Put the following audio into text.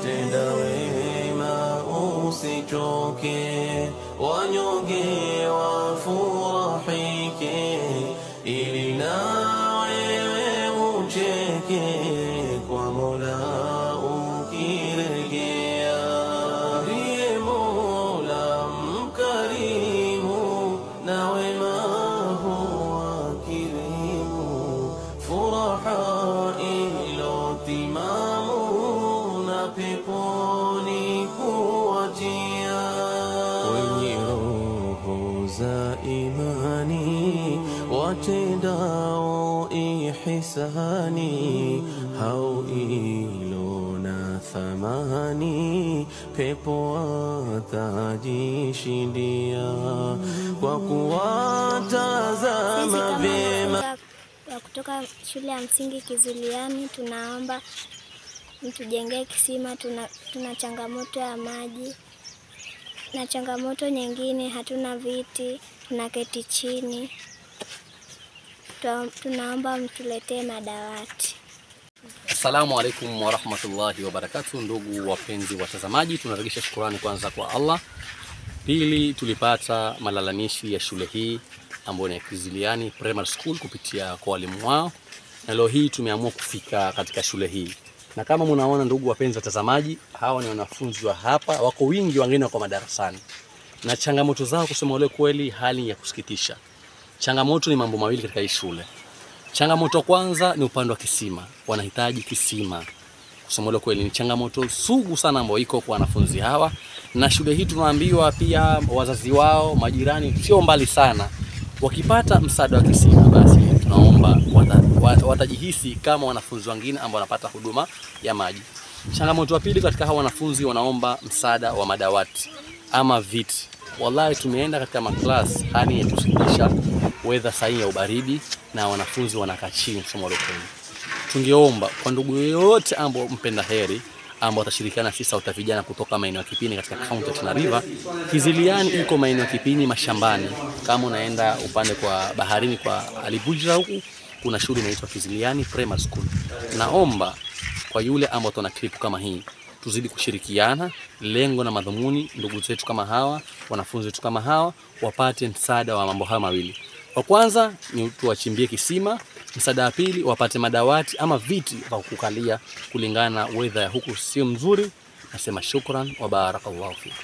Tenda wema usichoke, wanyonge wafurahike, ili na wewe ucheke kwa Mola ukirejea. Ndiye Mola mkarimu na wema huwa kirimu, furaha ilotimamu na peponi kuwatia. Wenye roho za imani watendao ihsani, hao ilo na thamani pepo watajishindia, kwa kuwatazama vyema. Kutoka shule ya msingi Kizuliani, tunaomba mtujengee kisima. Tuna changamoto ya maji, na changamoto nyingine hatuna viti, tunaketi chini. Tunaomba mtuletee madawati. Assalamu alaikum wa rahmatullahi wa barakatuh. Ndugu wapenzi watazamaji, tunarejesha shukrani kwanza kwa Allah. Pili, tulipata malalamishi ya shule hii ambayo ni Kizuliani Primary School kupitia kwa walimu wao, na leo hii tumeamua kufika katika shule hii. Na kama mnaona ndugu wapenzi watazamaji, hawa ni wanafunzi wa hapa, wako wingi, wengine wako madarasani. Na changamoto zao kusema ule kweli hali ya kusikitisha. Changamoto ni mambo mawili katika hii shule. Changamoto kwanza ni upande wa kisima. Wanahitaji kisima. Kusema ule kweli ni changamoto sugu sana ambayo iko kwa wanafunzi hawa. Na shule hii tunaambiwa pia wazazi wao, majirani sio mbali sana, wakipata msaada wa kisima basi tunaomba watajihisi kama wanafunzi wengine ambao wanapata huduma ya maji. Changamoto ya pili katika hawa wanafunzi, wanaomba msaada wa madawati ama viti. Wallahi tumeenda katika maklasi, hali ya kusikitisha, weather sahihi ya ubaridi na wanafunzi wanakaa chini kusoma lokoni. Tungeomba kwa ndugu yote ambao mpenda heri ambao watashirikiana sisi sauti vijana kutoka maeneo ya Kipini katika kaunti ya Tana River. Kizuliani iko maeneo ya Kipini mashambani. Kama unaenda upande kwa baharini kwa Alibujra huku, kuna shule inaitwa Kizuliani Primary School. Naomba kwa yule ambao tuna clip kama hii, tuzidi kushirikiana, lengo na madhumuni ndugu zetu kama hawa, wanafunzi wetu kama hawa wapate msaada wa mambo haya mawili. Kwa kwanza ni tuwachimbie kisima, msaada wa pili wapate madawati ama viti vya kukalia kulingana na weather ya huku sio mzuri. Nasema shukran wa barakallahu fiki.